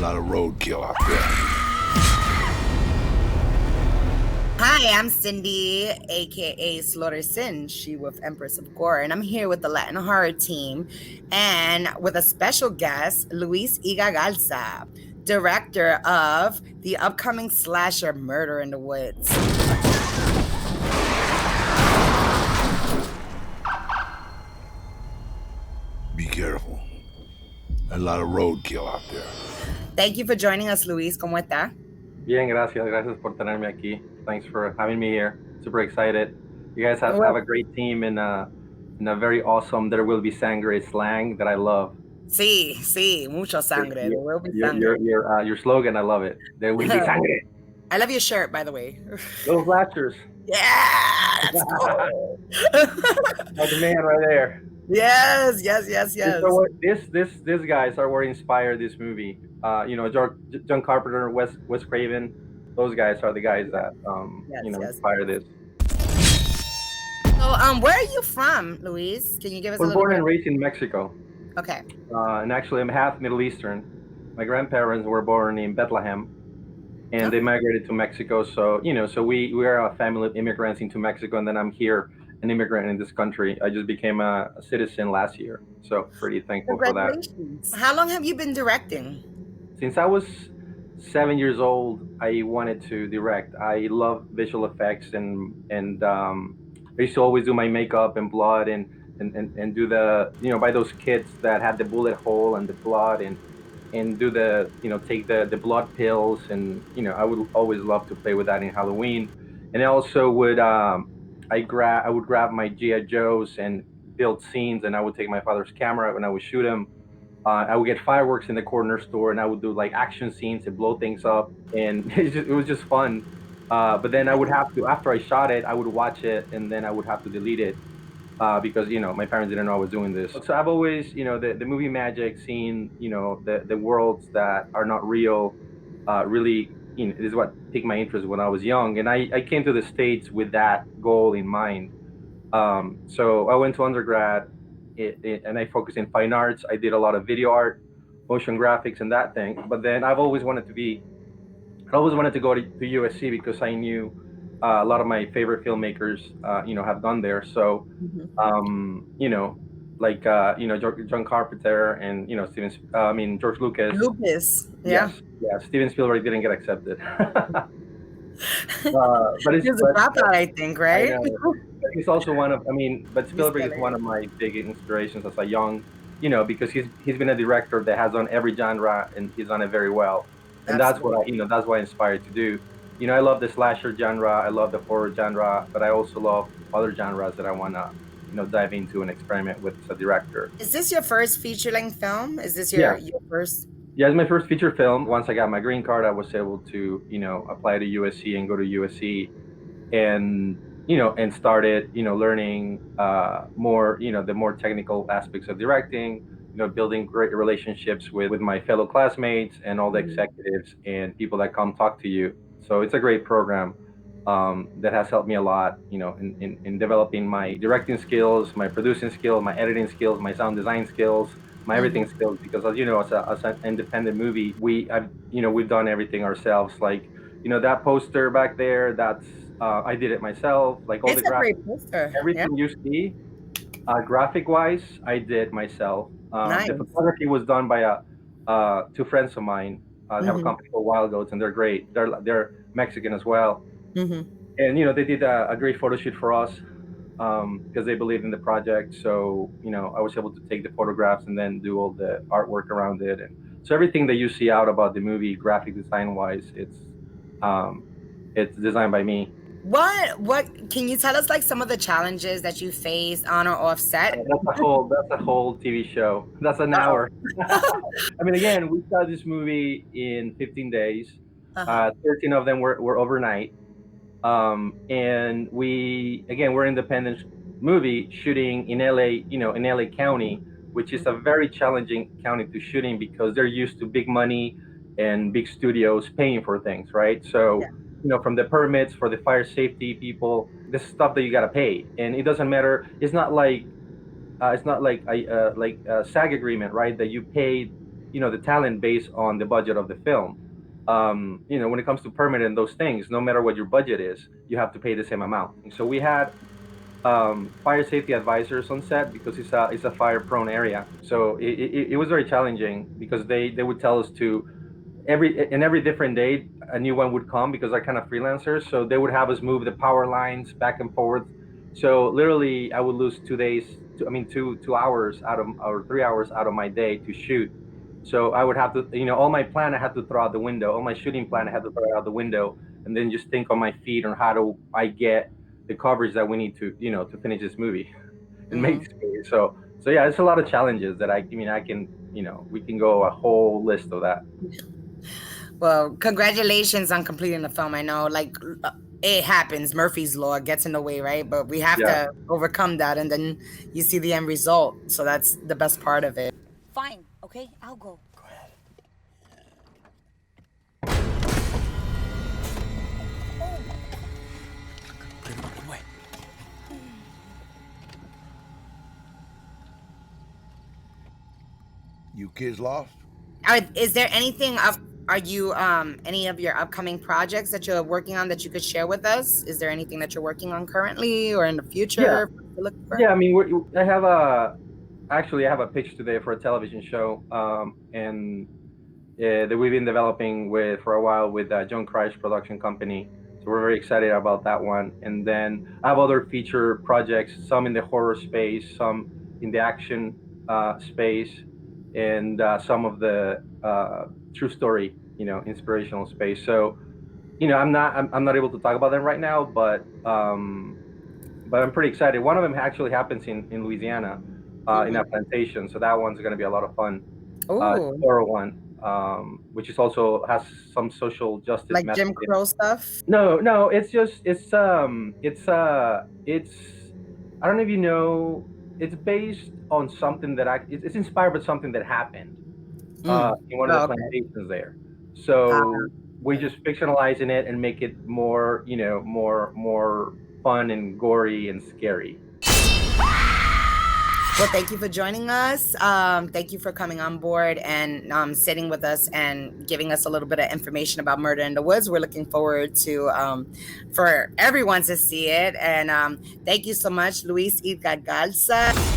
lot of roadkill out there. Hi, I'm Cindy, aka Slaughter Sin, she with Empress of Gore, and I'm here with the Latin horror team and with a special guest, Luis IGA GARZA, director of the upcoming slasher Murder in the Woods. Be careful. A lot of roadkill out there. Thank you for joining us, Luis. ¿Cómo está? Bien, gracias. Gracias por tenerme aquí. Thanks for having me here. Super excited. You guys have a great team and a very awesome There Will Be Sangre slang that I love. Sí, mucho sangre. There will be sangre. Your slogan, I love it. There will be sangre. I love your shirt, by the way. Little flashers. Yeah, that's cool. Like the man right there. Yes. So these guys are what inspired this movie. John Carpenter, Wes Craven, those guys are the guys that inspired this. So, where are you from, Luis? Can you give us a I was little born bit? and raised in Mexico. Okay. And actually, I'm half Middle Eastern. My grandparents were born in Bethlehem, and they migrated to Mexico. So we are a family of immigrants into Mexico, and then I'm here, an immigrant in this country. I just became a citizen last year, so pretty thankful for that. Congratulations. How long have you been directing? Since I was 7 years old, I wanted to direct. I love visual effects, and I used to always do my makeup and blood and do the by those kids that had the bullet hole and the blood and do the take the blood pills, and I would always love to play with that in Halloween. And I also would I would grab my GI Joes and build scenes, and I would take my father's camera and I would shoot him. I would get fireworks in the corner store, and I would do like action scenes and blow things up, and it was just fun. But then I would have to, after I shot it, I would watch it, and then I would have to delete it because my parents didn't know I was doing this. So I've always, the movie magic, seeing the worlds that are not real, really, is what piqued my interest when I was young, and I came to the States with that goal in mind. So I went to undergrad, and I focused in fine arts. I did a lot of video art, motion graphics, and that thing. But then I always wanted to go to USC because I knew a lot of my favorite filmmakers, have gone there. So, John Carpenter and George Lucas. Yeah. Yes. Steven Spielberg didn't get accepted. But it's a dropout, I think, right? He's also but Spielberg is one of my big inspirations as a young, because he's been a director that has done every genre, and he's done it very well. And that's what that's what I inspired to do. I love the slasher genre, I love the horror genre, but I also love other genres that I wanna, dive into and experiment with as a director. Is this your first feature-length film? Is this your first? Yeah, it's my first feature film. Once I got my green card, I was able to, apply to USC and go to USC, and and started, learning more, the more technical aspects of directing, building great relationships with my fellow classmates and all the executives and people that come talk to you. So it's a great program that has helped me a lot, in developing my directing skills, my producing skills, my editing skills, my sound design skills, my everything skills. Because as an independent movie, we've done everything ourselves. Like, that poster back there, that's I did it myself. Like all It's the a great poster. everything you see, graphic wise, I did myself. Nice. The photography was done by two friends of mine. They have a company called Wild Goats, and they're great. They're Mexican as well. And they did a great photo shoot for us because they believed in the project. So I was able to take the photographs and then do all the artwork around it. And so everything that you see out about the movie, graphic design wise, it's designed by me. What can you tell us, like, some of the challenges that you faced on or off set? That's a whole TV show. That's an hour. Again, we shot this movie in 15 days. 13 of them were overnight. And we're an independent movie shooting in LA, in LA County, which is a very challenging county to shoot in because they're used to big money and big studios paying for things, right? So, from the permits for the fire safety people, the stuff that you gotta pay, and it doesn't matter. It's not like a SAG agreement, right? That you pay the talent based on the budget of the film. When it comes to permit and those things, no matter what your budget is, you have to pay the same amount. And so we had fire safety advisors on set because it's a fire prone area. So it was very challenging because they would tell us to every different day a new one would come because they're kind of freelancers. So they would have us move the power lines back and forth. So literally, I would lose 2 days. I mean, 2 hours out of or 3 hours out of my day to shoot. So I would have to, all my plan I had to throw out the window. All my shooting plan I had to throw out the window, and then just think on my feet on how do I get the coverage that we need to, to finish this movie and make this movie. So yeah, it's a lot of challenges that I can, we can go a whole list of that. Well, congratulations on completing the film. I know, like, it happens. Murphy's Law gets in the way, right? But we have to overcome that, and then you see the end result. So that's the best part of it. Fine, okay? I'll go. Go ahead. You kids lost? Is there anything are you any of your upcoming projects that you're working on that you could share with us? Is there anything that you're working on currently or in the future? Yeah, I mean, I have a pitch today for a television show, and that we've been developing for a while with John Christ production company. So we're very excited about that one. And then I have other feature projects, some in the horror space, some in the action space, and some of the true story, inspirational space. So, I'm not able to talk about them right now, but I'm pretty excited. One of them actually happens in Louisiana, in a plantation. So that one's going to be a lot of fun. Horror one, which is also has some social justice, like Jim Crow stuff. No, it's just it's I don't know if you know. It's based on something that it's inspired by something that happened in one of the plantations there. So we're just fictionalizing it and make it more, more fun and gory and scary. Well, thank you for joining us. Thank you for coming on board and sitting with us and giving us a little bit of information about Murder in the Woods. We're looking forward to for everyone to see it. And thank you so much, Luis IGA GARZA.